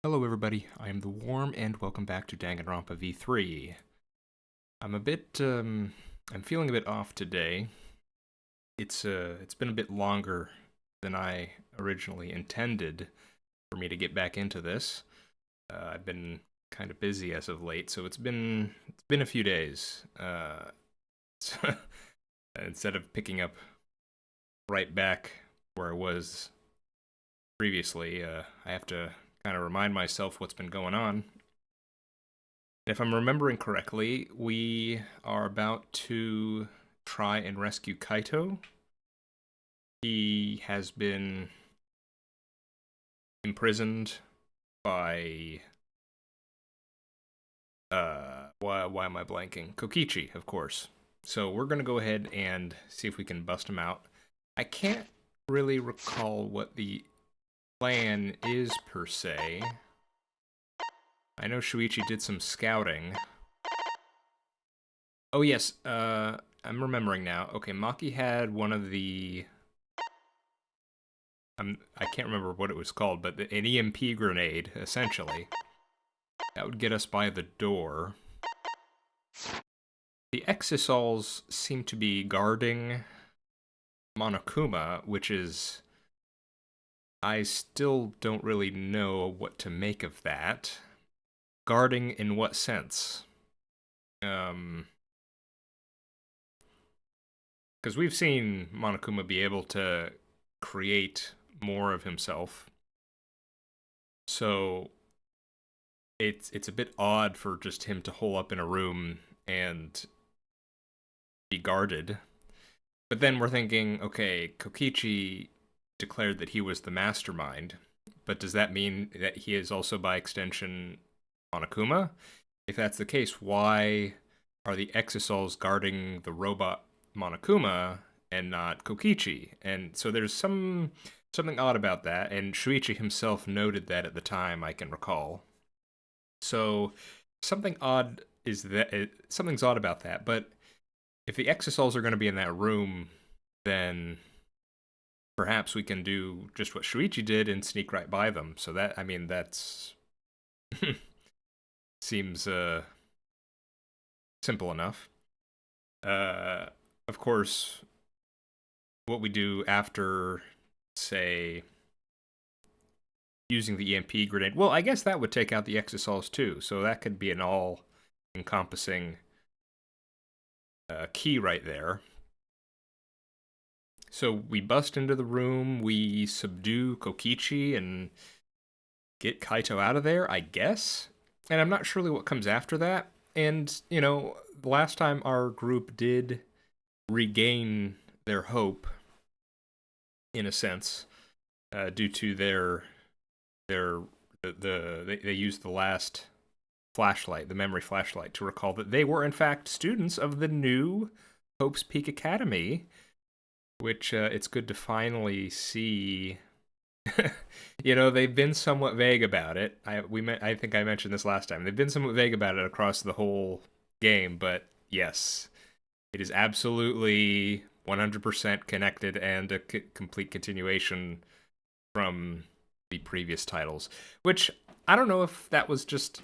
Hello everybody, I am the Worm, and welcome back to Danganronpa V3. I'm feeling a bit off today. It's been a bit longer than I originally intended for me to get back into this. I've been kind of busy as of late, so it's been a few days. Instead of picking up right back where I was previously, I have to kind of remind myself what's been going on. If I'm remembering correctly, we are about to try and rescue Kaito. He has been imprisoned by why am I blanking? Kokichi, of course. So we're gonna go ahead and see if we can bust him out. I can't really recall what the plan is per se. I know Shuichi did some scouting. Oh yes, I'm remembering now. Okay, Maki had one of the I can't remember what it was called, but an EMP grenade, essentially. That would get us by the door. The Exisals seem to be guarding Monokuma, which is... I still don't really know what to make of that. Guarding in what sense? Because we've seen Monokuma be able to create more of himself. So it's a bit odd for just him to hole up in a room and be guarded. But then we're thinking, okay, Kokichi declared that he was the mastermind, but does that mean that he is also by extension Monokuma? If that's the case, why are the Exisals guarding the robot Monokuma and not Kokichi? And so there's something odd about that, and Shuichi himself noted that at the time, I can recall. So something's odd about that. But if the Exisals are going to be in that room, then perhaps we can do just what Shuichi did and sneak right by them. So that's seems simple enough. Of course, what we do after, say, using the EMP grenade, well, I guess that would take out the Exisals too, so that could be an all-encompassing key right there. So we bust into the room, we subdue Kokichi, and get Kaito out of there, I guess? And I'm not surely what comes after that. And, the last time our group did regain their hope, in a sense, due to they used the last flashlight, the memory flashlight, to recall that they were in fact students of the new Hope's Peak Academy, which it's good to finally see. They've been somewhat vague about it. I think I mentioned this last time. They've been somewhat vague about it across the whole game, but yes, it is absolutely 100% connected and a complete continuation from the previous titles, which I don't know if that was just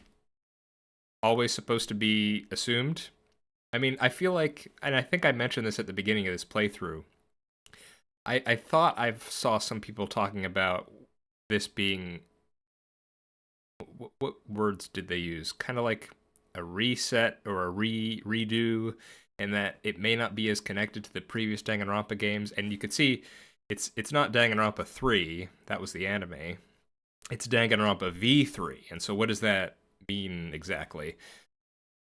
always supposed to be assumed. I mean, I feel like, and I think I mentioned this at the beginning of this playthrough, I thought I saw some people talking about this being, what words did they use? Kind of like a reset or a redo, and that it may not be as connected to the previous Danganronpa games. And you could see it's not Danganronpa 3, that was the anime. It's Danganronpa V3. And so what does that mean exactly?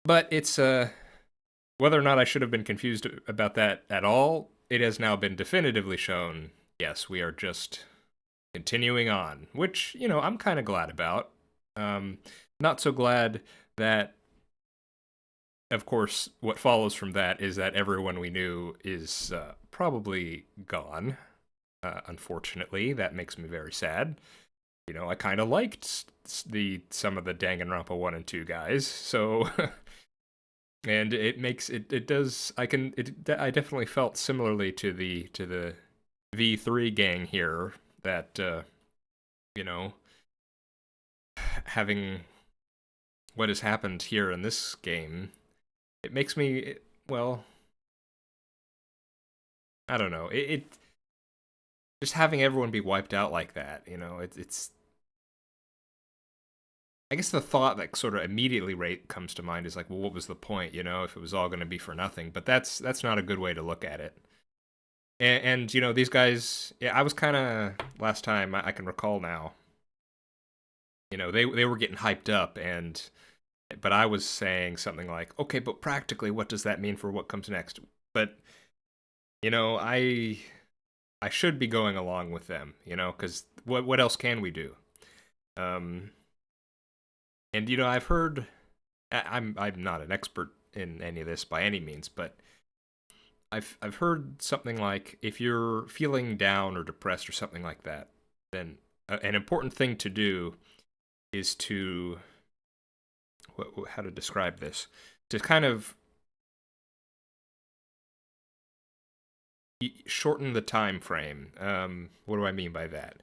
But it's whether or not I should have been confused about that at all, it has now been definitively shown, yes, we are just continuing on, which, I'm kind of glad about. Not so glad that, of course, what follows from that is that everyone we knew is probably gone. Unfortunately, that makes me very sad. I kind of liked some of the Danganronpa 1 and 2 guys, so and it does, I definitely felt similarly to the V3 gang here that you know having what has happened here in this game, it makes me, well, I don't know. It just having everyone be wiped out like that, you know, it's. I guess the thought that sort of immediately comes to mind is like, well, what was the point, you know, if it was all going to be for nothing? But that's not a good way to look at it. And you know, these guys, yeah, I was kind of last time I can recall now. You know, they were getting hyped up, and but I was saying something like, okay, but practically, what does that mean for what comes next? But you know, I should be going along with them, you know, because what else can we do? Um, and you know, I've heard, I'm not an expert in any of this by any means, but I've heard something like if you're feeling down or depressed or something like that, then an important thing to do is to how to describe this, to kind of shorten the time frame. What do I mean by that?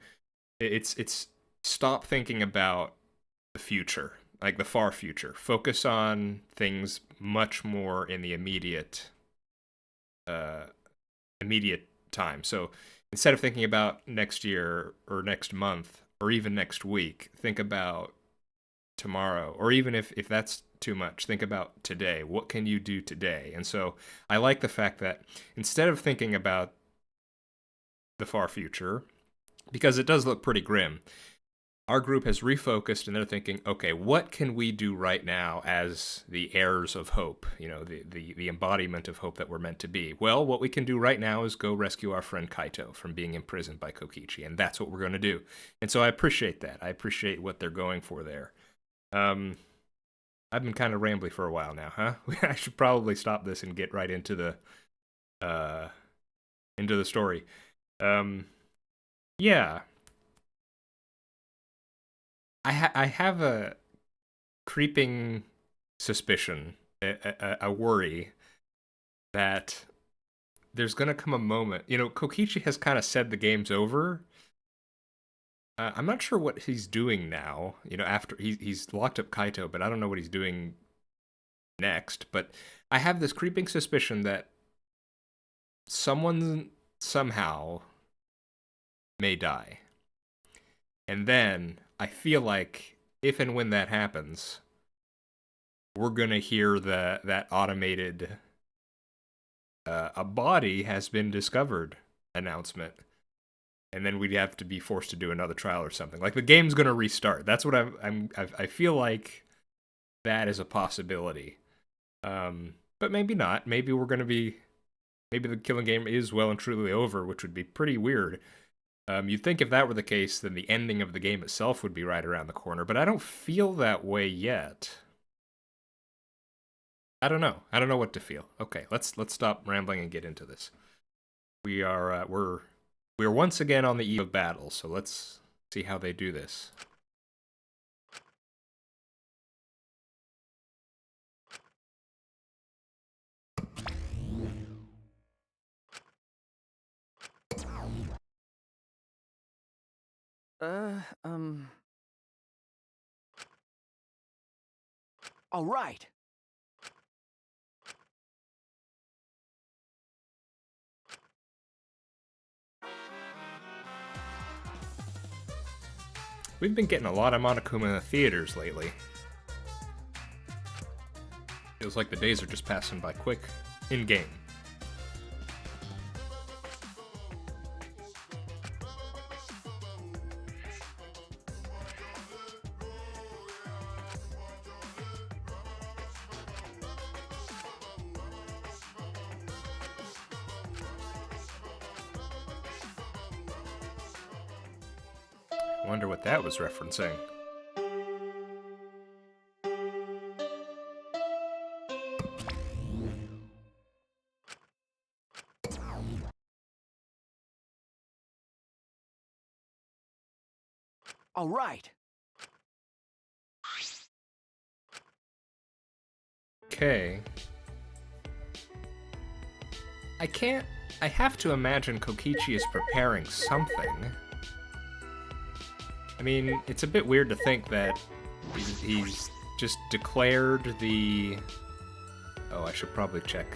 It's stop thinking about the future, like the far future. Focus on things much more in the uh, immediate time. So instead of thinking about next year or next month or even next week, think about tomorrow. Or even if that's too much, think about today. What can you do today? And so I like the fact that instead of thinking about the far future, because it does look pretty grim, our group has refocused and they're thinking, okay, what can we do right now as the heirs of hope, you know, the embodiment of hope that we're meant to be? Well, what we can do right now is go rescue our friend Kaito from being imprisoned by Kokichi, and that's what we're going to do. And so I appreciate that. I appreciate what they're going for there. I've been kind of rambly for a while now, huh? I should probably stop this and get right into the story. Yeah. I have a creeping suspicion, a worry that there's gonna come a moment. You know, Kokichi has kind of said the game's over. I'm not sure what he's doing now. You know, after he's locked up Kaito, but I don't know what he's doing next. But I have this creeping suspicion that someone somehow may die. And then I feel like if and when that happens, we're gonna hear that automated a body has been discovered announcement, and then we'd have to be forced to do another trial or something. Like the game's gonna restart. That's what I feel like that is a possibility. But maybe not. Maybe we're gonna be. Maybe the killing game is well and truly over, which would be pretty weird. You'd think if that were the case, then the ending of the game itself would be right around the corner, but I don't feel that way yet. I don't know. I don't know what to feel. Okay, let's stop rambling and get into this. We're once again on the eve of battle, so let's see how they do this. All right. We've been getting a lot of Monokuma in the theaters lately. Feels like the days are just passing by quick in-game. Wonder what that was referencing. All right. Okay. I have to imagine Kokichi is preparing something. I mean, it's a bit weird to think that He's just declared the... Oh, I should probably check.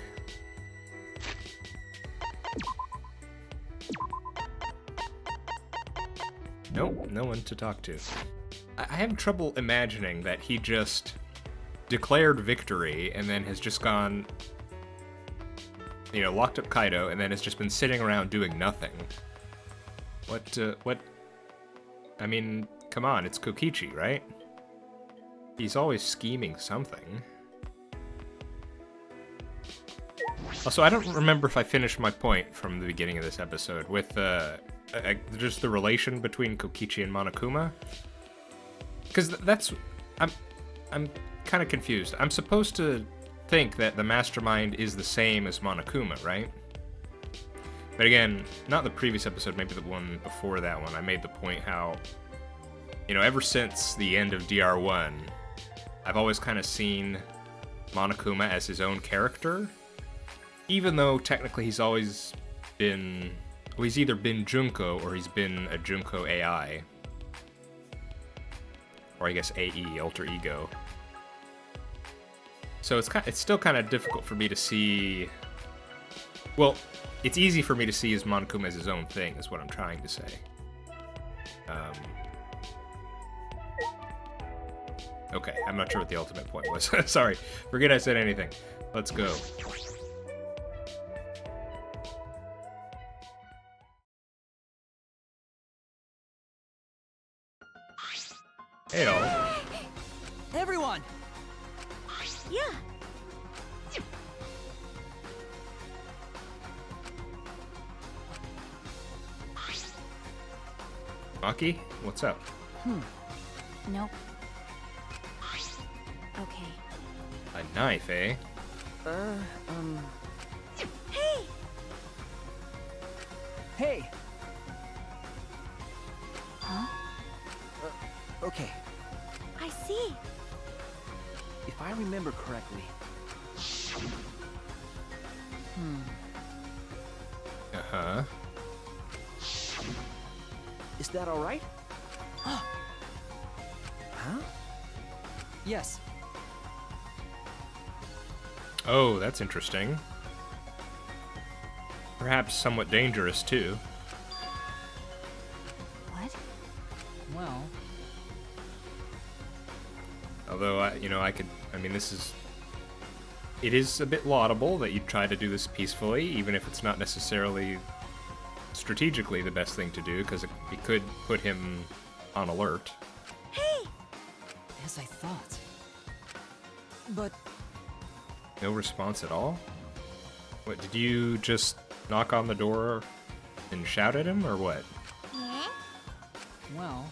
Nope, no one to talk to. I have trouble imagining that he just declared victory and then has just gone, you know, locked up Kaido and then has just been sitting around doing nothing. What? I mean, come on, it's Kokichi, right? He's always scheming something. Also, I don't remember if I finished my point from the beginning of this episode with just the relation between Kokichi and Monokuma. Because that's... I'm kind of confused. I'm supposed to think that the mastermind is the same as Monokuma, right? But again, not the previous episode, maybe the one before that one, I made the point how, you know, ever since the end of DR1, I've always kind of seen Monokuma as his own character, even though technically he's always been... Well, he's either been Junko or he's been a Junko AI. Or I guess AE, Alter Ego. So it's still kind of difficult for me to see... Well, it's easy for me to see as Monokuma as his own thing, is what I'm trying to say. Okay, I'm not sure what the ultimate point was. Sorry, forget I said anything. Let's go. Hey-o. Everyone! Yeah. Maki, what's up? Nope. Okay. A knife, eh? Hey! Hey! Huh? Okay. I see. If I remember correctly... Uh-huh. Is that alright? Huh? Yes. Oh, that's interesting. Perhaps somewhat dangerous, too. What? Well... Although, I mean, it is a bit laudable that you try to do this peacefully, even if it's not necessarily strategically the best thing to do, because it could put him on alert. Hey! As I thought. But... No response at all? What, did you just knock on the door and shout at him, or what? Yeah? Well...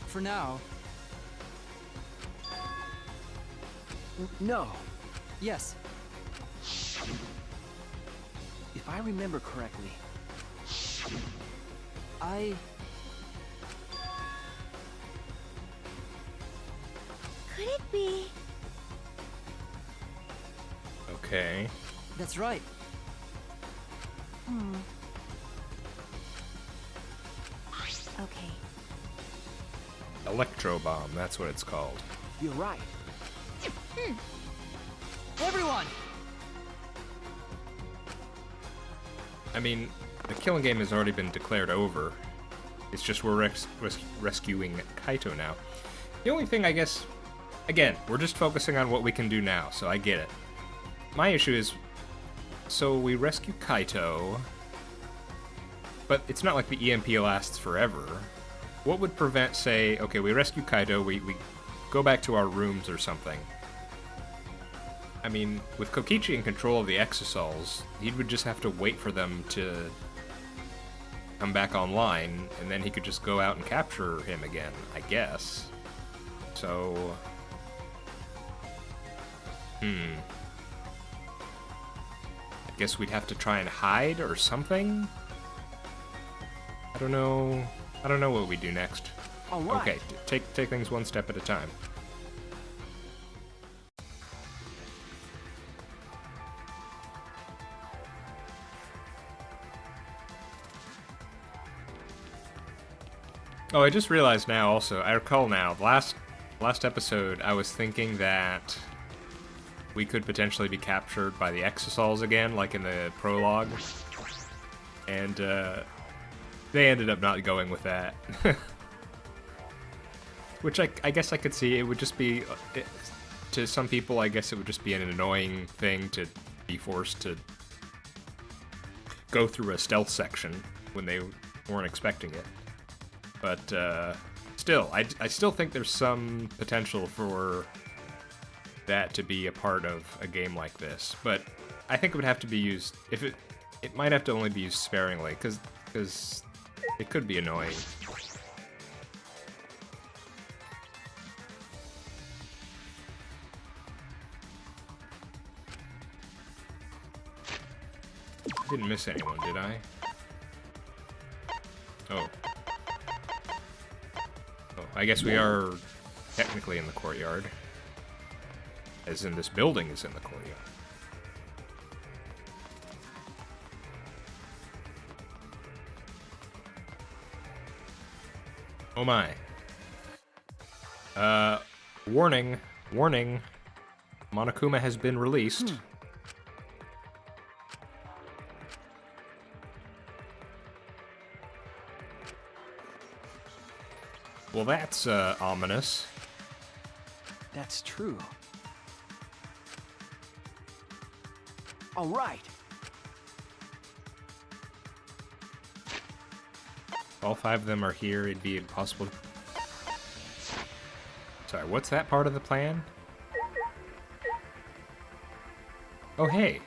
For now... No. Yes. If I remember correctly... Could it be? Okay. That's right. Okay. Electro bomb, that's what it's called. You're right. Everyone! I mean, the killing game has already been declared over. It's just we're rescuing Kaito now. The only thing, I guess... Again, we're just focusing on what we can do now, so I get it. My issue is... So we rescue Kaito... But it's not like the EMP lasts forever. What would prevent, say, okay, we rescue Kaito, we go back to our rooms or something. I mean, with Kokichi in control of the Exosols, he would just have to wait for them to come back online, and then he could just go out and capture him again, I guess. So... I guess we'd have to try and hide or something? I don't know what we do next. All right. Okay, take things one step at a time. Oh, I just realized now also, I recall now, last episode I was thinking that we could potentially be captured by the Exosols again, like in the prologue. And they ended up not going with that. Which I guess I could see. It would just be, to some people, I guess it would just be an annoying thing to be forced to go through a stealth section when they weren't expecting it. But still, I still think there's some potential for that to be a part of a game like this. But I think it would have to be used, if it might have to only be used sparingly, because it could be annoying. I didn't miss anyone, did I? Oh. Oh, I guess we are technically in the courtyard. As in, this building is in the courtyard. Oh my. Warning. Warning. Monokuma has been released. Well, that's ominous. That's true. All right. All 5 of them are here. It'd be impossible. Sorry, what's that part of the plan? Oh, hey.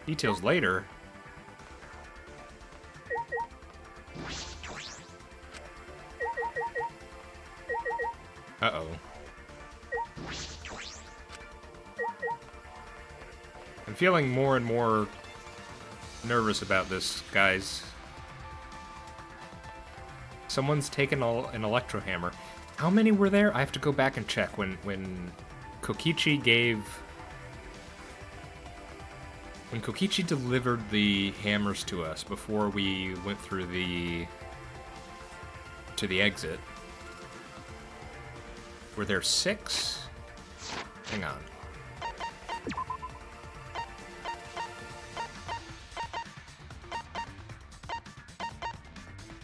Details later. Uh-oh. I'm feeling more and more nervous about this, guys. Someone's taken an electro hammer. How many were there? I have to go back and check. When Kokichi gave... When Kokichi delivered the hammers to us before we went through to the exit, were there 6? Hang on.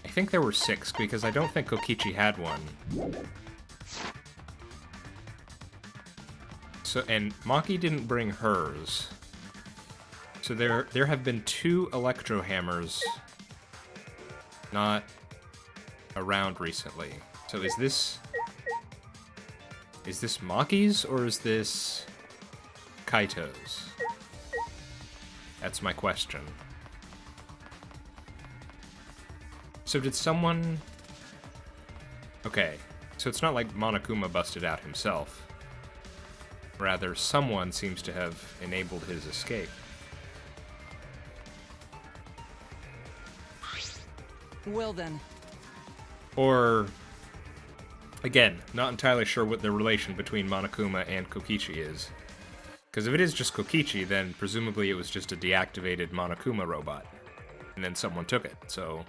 I think there were 6, because I don't think Kokichi had one. So, and Maki didn't bring hers. So there have been 2 electro hammers not around recently. So is this Maki's or is this Kaito's? That's my question. So did someone... Okay, so it's not like Monokuma busted out himself. Rather, someone seems to have enabled his escape. Well then. Or, again, not entirely sure what the relation between Monokuma and Kokichi is. Because if it is just Kokichi, then presumably it was just a deactivated Monokuma robot. And then someone took it, so...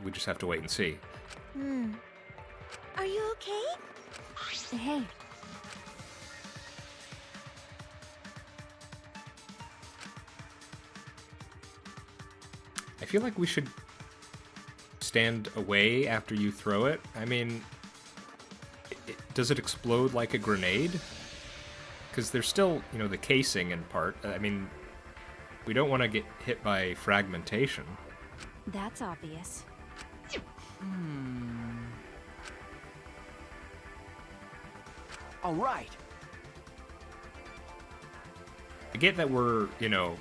we just have to wait and see. Are you okay? Hey. I feel like we should stand away after you throw it. I mean, does it explode like a grenade? Because there's still, you know, the casing in part. I mean, we don't want to get hit by fragmentation. That's obvious. All right. I get that we're, you know,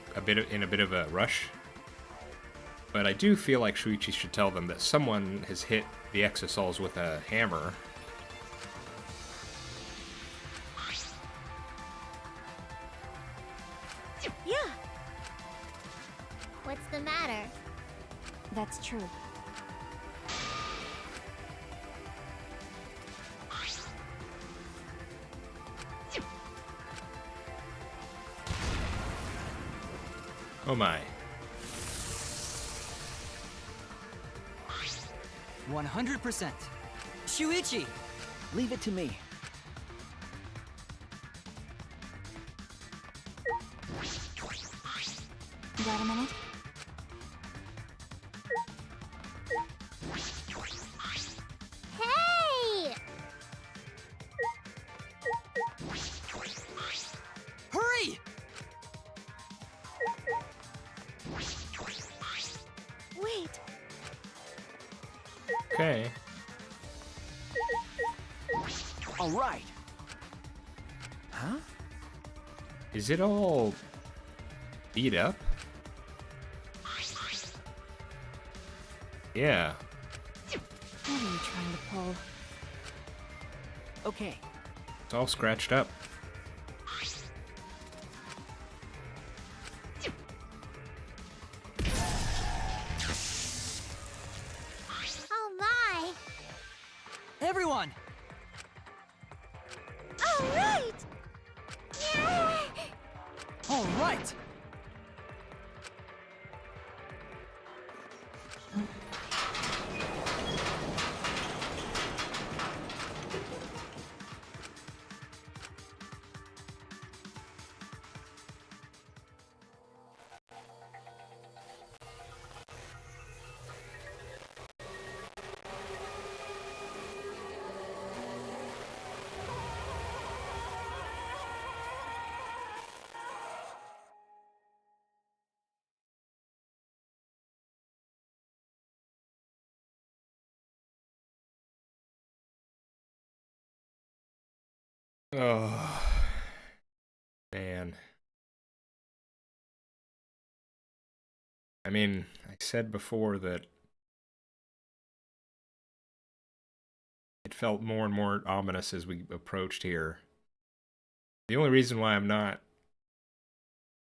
in a bit of a rush. But I do feel like Shuichi should tell them that someone has hit the Exosols with a hammer. Yeah. What's the matter? That's true. Oh my. 100%. Shuichi! Leave it to me. Got a minute? Hey! Hurry! Wait. Okay. All right. Huh? Is it all beat up? Yeah. What are you trying to pull? Okay. It's all scratched up. Oh my! Everyone! All right! Yeah! All right! Oh, man. I mean, I said before that it felt more and more ominous as we approached here. The only reason why I'm not...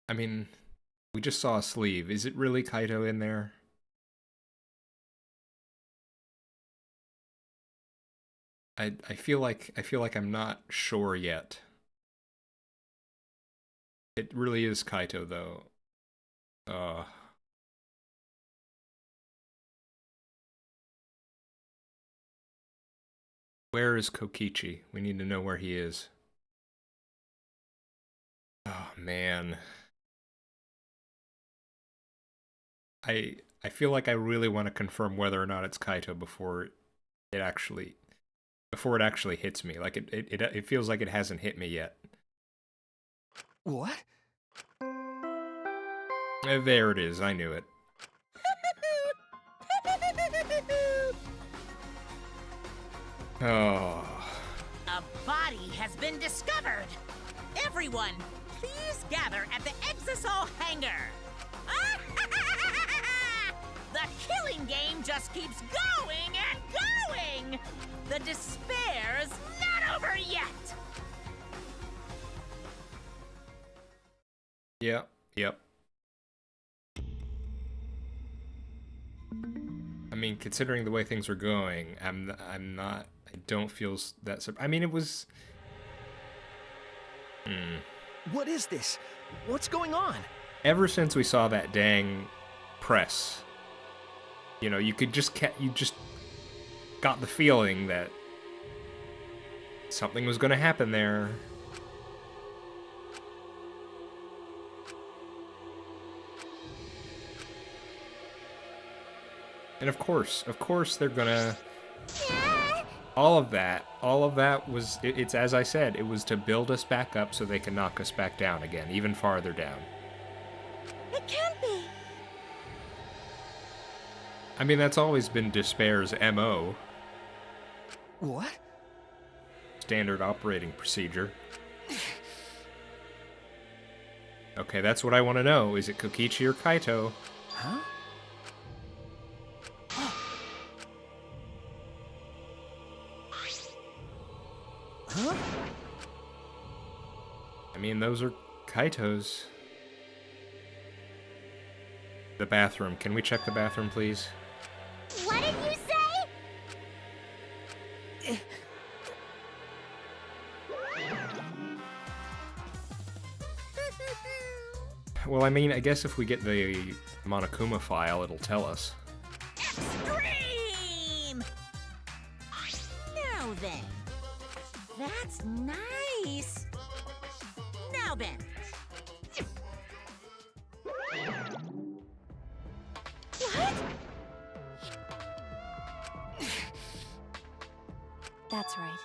I mean, we just saw a sleeve. Is it really Kaito in there? I feel like I'm not sure yet. It really is Kaito though. Where is Kokichi? We need to know where he is. Oh man. I feel like I really want to confirm whether or not it's Kaito before it actually hits me. Like it feels like it hasn't hit me yet. What? There it is. I knew it. Oh. A body has been discovered! Everyone, please gather at the Exisol hangar! The killing game just keeps going and going! The despair's not over yet! Yep. I mean, considering the way things are going, I don't feel that I mean, it was... What is this? What's going on? Ever since we saw that dang press, you know, you just got the feeling that something was going to happen there. And of course they're gonna... All of that was, it's as I said, it was to build us back up so they can knock us back down again, even farther down. It can't be! I mean, that's always been Despair's MO. What? Standard operating procedure. Okay, that's what I want to know. Is it Kokichi or Kaito? Huh? Huh? I mean, those are Kaito's. The bathroom. Can we check the bathroom, please? What did you say? Well, I mean, I guess if we get the Monokuma file, it'll tell us. Extreme! Now then. That's nice. Now then. What? That's right.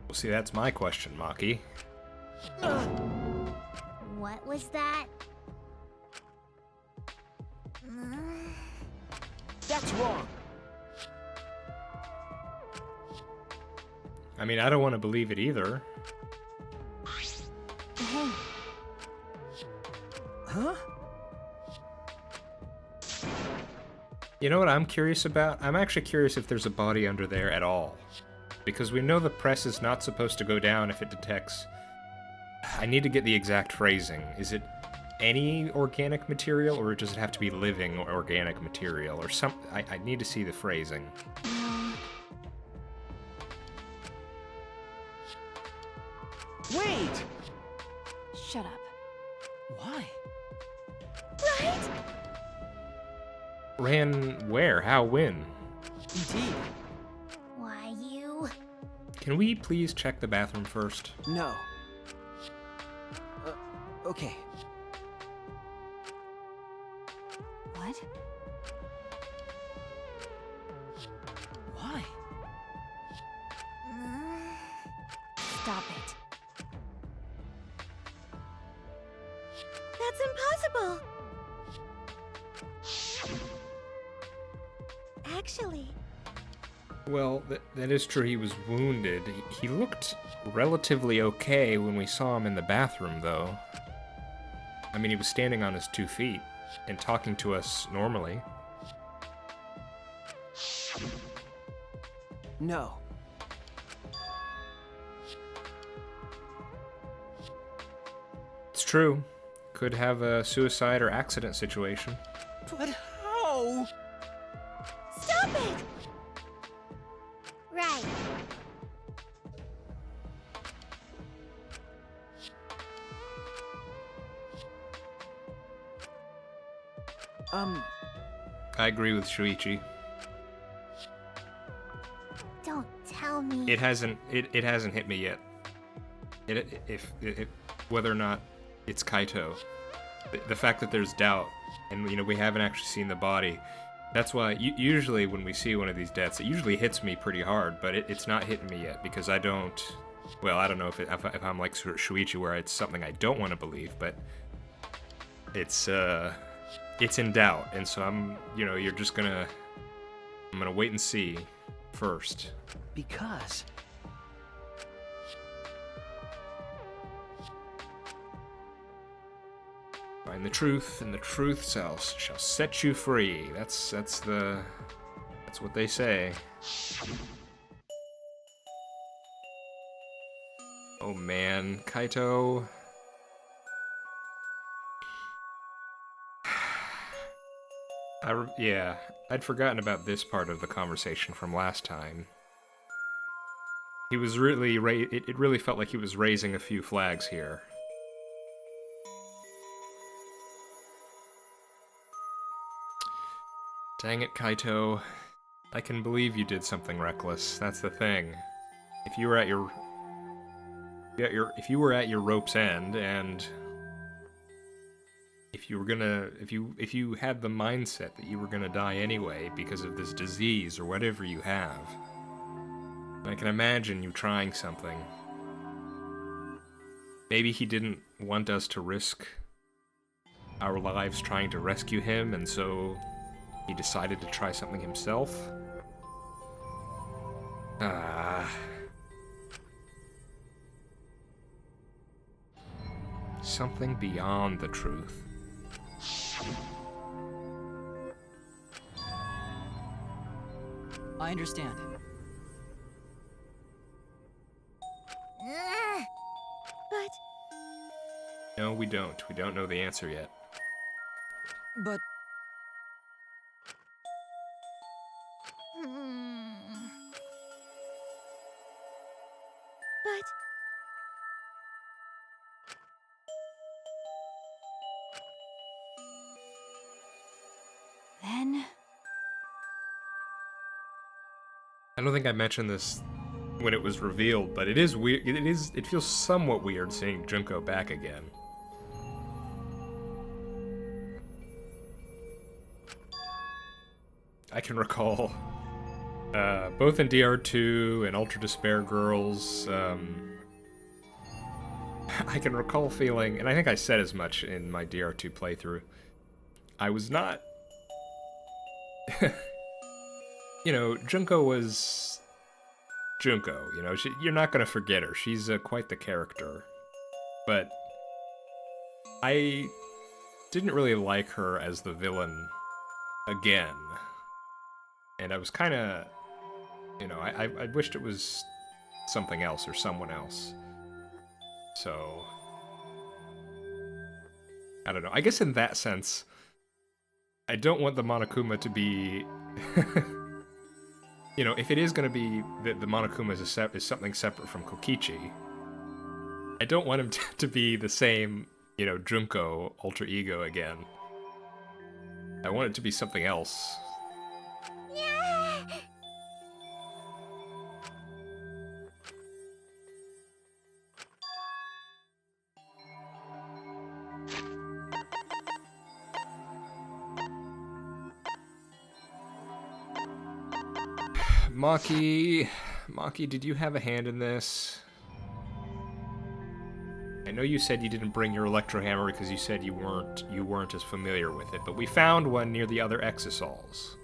Well, see, that's my question, Maki. What was that? That's wrong. I mean, I don't want to believe it either. Hey, Huh? You know what I'm curious about? I'm actually curious if there's a body under there at all. Because we know the press is not supposed to go down if it detects... I need to get the exact phrasing. Is it any organic material, or does it have to be living organic material, or some? I need to see the phrasing. Wait! shut up. Why? Right? Ran where? How? When? Indeed. Why, you... Can we please check the bathroom first? No. Okay. What? Why? Stop it. That's impossible! Actually, Well, that is true. He was wounded. He looked relatively okay when we saw him in the bathroom, though. I mean, he was standing on his 2 feet and talking to us normally. No. It's true. Could have a suicide or accident situation. But how? stop it! Right. I agree with Shuichi. Don't tell me. It hasn't hit me yet. Whether or not it's Kaito, the fact that there's doubt, and we haven't actually seen the body. That's why usually when we see one of these deaths, it usually hits me pretty hard, but it's not hitting me yet because I don't. Well, I don't know if I'm like Shuichi, where it's something I don't want to believe, but it's in doubt, and so I'm gonna wait and see first. Because... Find the truth, and the truth shall set you free. That's what they say. Oh man, Kaito. I'd forgotten about this part of the conversation from last time. He was really it really felt like he was raising a few flags here. Dang it, Kaito. I can believe you did something reckless. That's the thing. If you were at your rope's end, and if you had the mindset that you were gonna die anyway because of this disease or whatever you have, I can imagine you trying something. Maybe he didn't want us to risk our lives trying to rescue him, and so he decided to try something himself. Something beyond the truth. I understand. But No, we don't. We don't know the answer yet. But... but then... I don't think I mentioned this when it was revealed, but it is weird. It feels somewhat weird seeing Junko back again. I can recall both in DR2 and Ultra Despair Girls. I can recall feeling, and I think I said as much in my DR2 playthrough. I was not. You know, Junko was Junko. You know, you're not gonna forget her. She's quite the character. But I didn't really like her as the villain again. And I was kind of, you know, I wished it was something else or someone else. So, I don't know. I guess in that sense, I don't want the Monokuma to be, you know, if it is going to be that the Monokuma is something separate from Kokichi, I don't want him to be the same, you know, Junko alter ego again. I want it to be something else. Maki, did you have a hand in this? I know you said you didn't bring your electro hammer because you said you weren't as familiar with it, but we found one near the other exosols.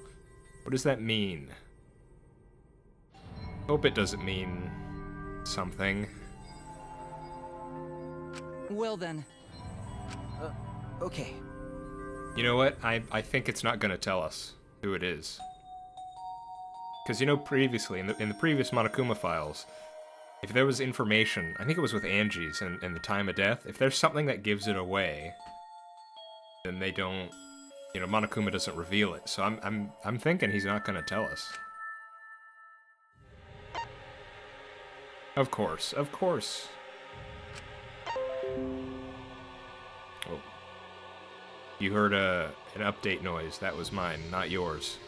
What does that mean? Hope it doesn't mean something. Well then. Okay. You know what? I think it's not gonna tell us who it is. Because, you know, previously, in the previous Monokuma files, if there was information, I think it was with Angie's and the time of death, if there's something that gives it away, then they don't, you know, Monokuma doesn't reveal it. So I'm thinking he's not going to tell us. Of course, of course. Oh. You heard an update noise. That was mine, not yours.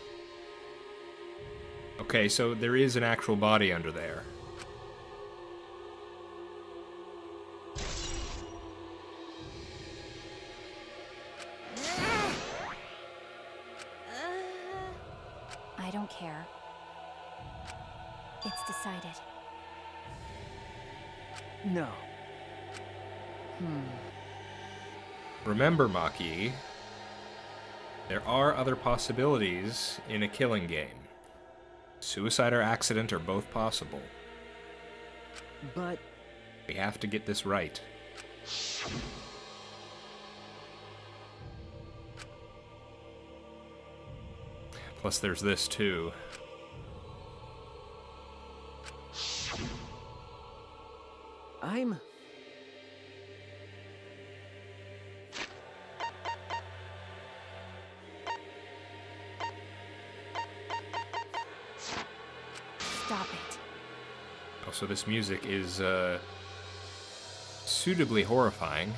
Okay, so there is an actual body under there. I don't care. It's decided. No. Remember, Maki, there are other possibilities in a killing game. Suicide or accident are both possible. But... We have to get this right. Plus there's this too. I'm... Stop it. Oh, so this music is, suitably horrifying.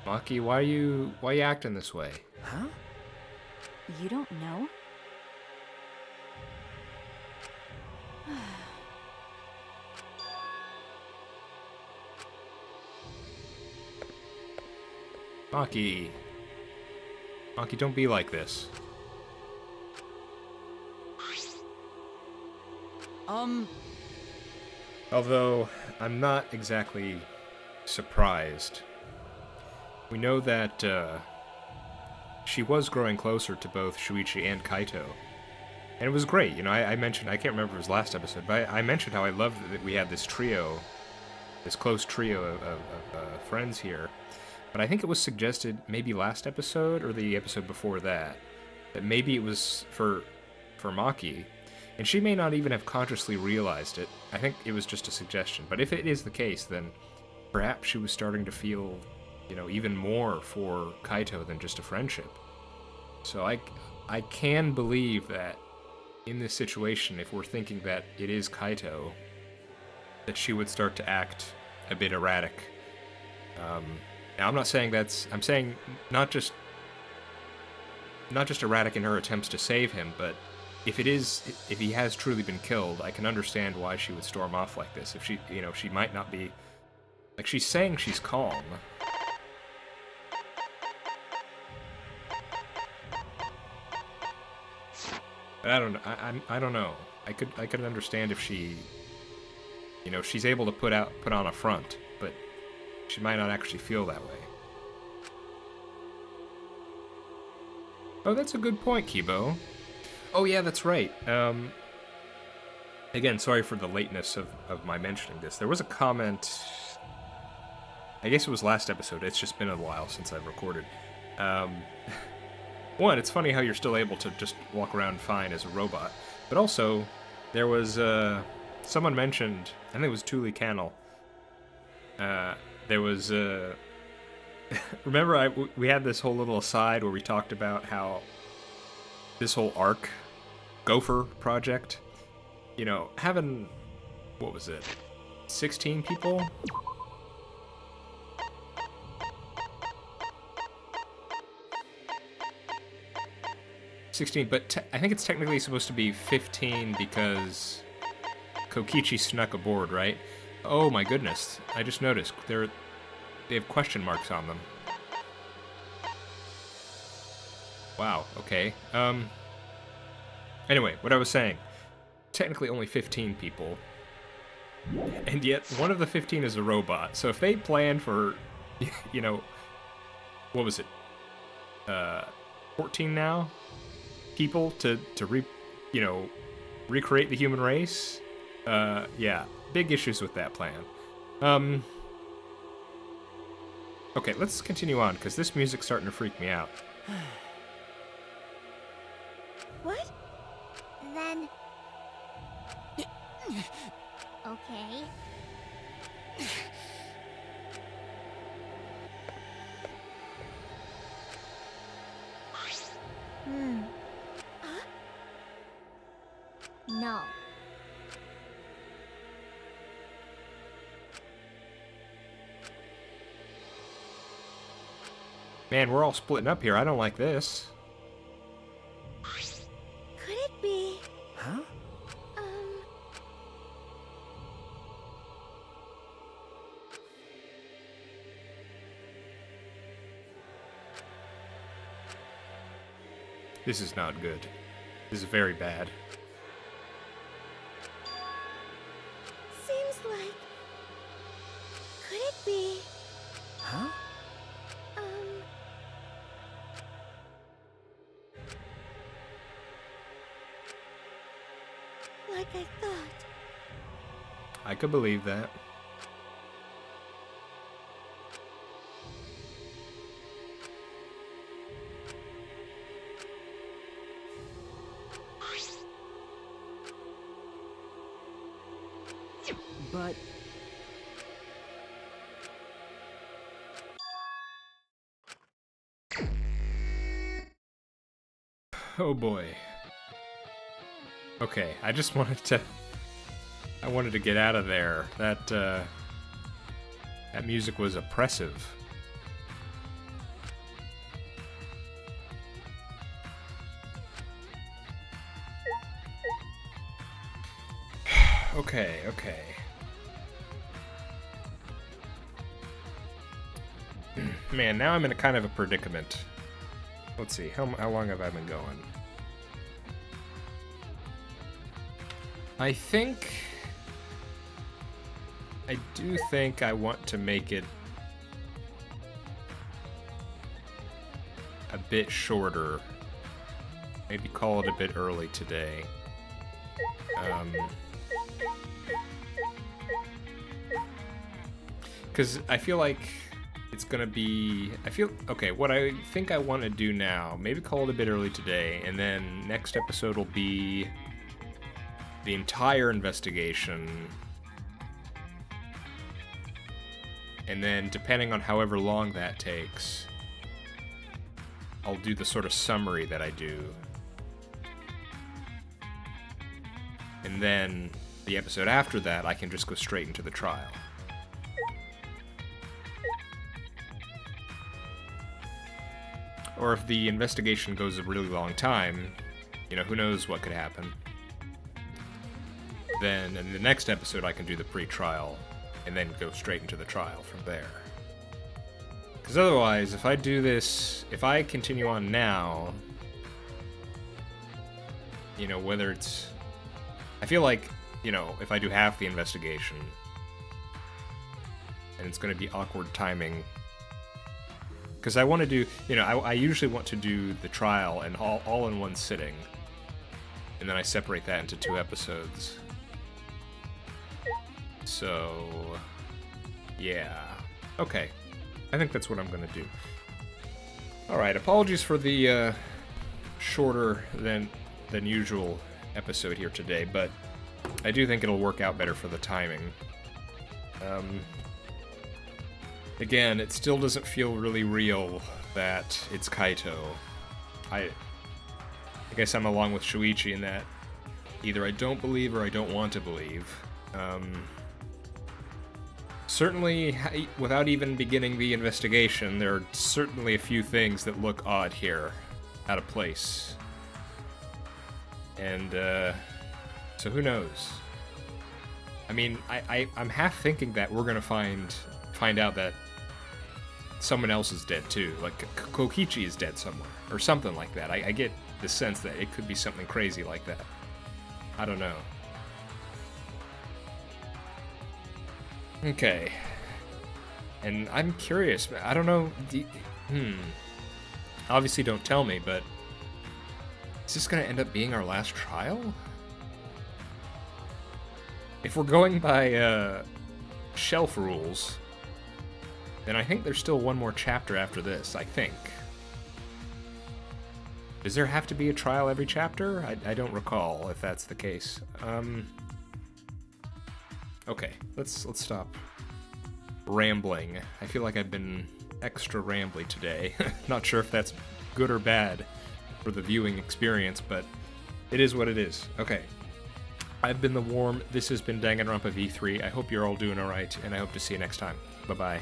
Maki, why you acting this way? Huh? You don't know? Maki, don't be like this. Although, I'm not exactly surprised. We know that, she was growing closer to both Shuichi and Kaito. And it was great, you know, I mentioned, I can't remember if it was last episode, but I mentioned how I loved that we had this trio, this close trio of friends here. But I think it was suggested maybe last episode or the episode before that maybe it was for Maki, and she may not even have consciously realized it. I think it was just a suggestion. But if it is the case, then perhaps she was starting to feel, you know, even more for Kaito than just a friendship. So I can believe that in this situation, if we're thinking that it is Kaito, that she would start to act a bit erratic. Now, I'm not saying I'm saying not just not just erratic in her attempts to save him, but if he has truly been killed, I can understand why she would storm off like this. If she, she might not be, like, she's saying she's calm. But I don't know. I don't know. I could understand if she, she's able to put on a front, but she might not actually feel that way. Oh, that's a good point, Kibo. Oh yeah, that's right. Again, sorry for the lateness of my mentioning this. There was a comment, I guess it was last episode. It's just been a while since I've recorded. One, it's funny how you're still able to just walk around fine as a robot. But also, there was, someone mentioned, I think it was Tuli Cannell. There was, remember we had this whole little aside where we talked about how this whole ARC Gopher project, having, what was it, 16 people? But I think it's technically supposed to be 15 because Kokichi snuck aboard, right? Oh my goodness, I just noticed they have question marks on them. Wow, okay. Anyway, what I was saying, technically only 15 people, and yet one of the 15 is a robot. So if they plan for, what was it, 14 now? People to recreate the human race? Yeah, big issues with that plan. Okay, let's continue on, because this music's starting to freak me out. What? Then... Okay. Huh? No. Man, we're all splitting up here. I don't like this. Could it be? Huh? This is not good. This is very bad. Seems like... Could it be? Huh? Like I thought. I could believe that. But... Oh boy. Okay, I just wanted to... I wanted to get out of there. That music was oppressive. Okay. Man, now I'm in a kind of a predicament. Let's see, how long have I been going? I do think I want to make it a bit shorter. Maybe call it a bit early today. Because I feel like it's gonna be... Okay, what I think I want to do now, maybe call it a bit early today, and then next episode will be the entire investigation. And then, depending on however long that takes, I'll do the sort of summary that I do. And then, the episode after that, I can just go straight into the trial. or if the investigation goes a really long time, you know, who knows what could happen. Then in the next episode I can do the pre-trial, and then go straight into the trial from there. Because otherwise, if I do this, if I continue on now, you know, whether it's... I feel like, you know, if I do half the investigation, and it's going to be awkward timing, because I want to do, you know, I usually want to do the trial and all in one sitting, and then I separate that into 2 episodes. So, yeah. Okay. I think that's what I'm going to do. Alright, apologies for the shorter than usual episode here today, but I do think it'll work out better for the timing. Again, it still doesn't feel really real that it's Kaito. I guess I'm along with Shuichi in that either I don't believe or I don't want to believe. Certainly, without even beginning the investigation, there are certainly a few things that look odd here, out of place. And, so who knows? I mean, I'm half thinking that we're gonna find out that someone else is dead too, like Kokichi is dead somewhere, or something like that. I get the sense that it could be something crazy like that. I don't know. Okay. And I'm curious, I don't know, obviously don't tell me, but is this gonna end up being our last trial? If we're going by, shelf rules, then I think there's still one more chapter after this, I think. Does there have to be a trial every chapter? I don't recall if that's the case. Okay, let's stop rambling. I feel like I've been extra rambly today. Not sure if that's good or bad for the viewing experience, but it is what it is. Okay. I've been The Worm. This has been Danganronpa V3. I hope you're all doing alright, and I hope to see you next time. Bye-bye.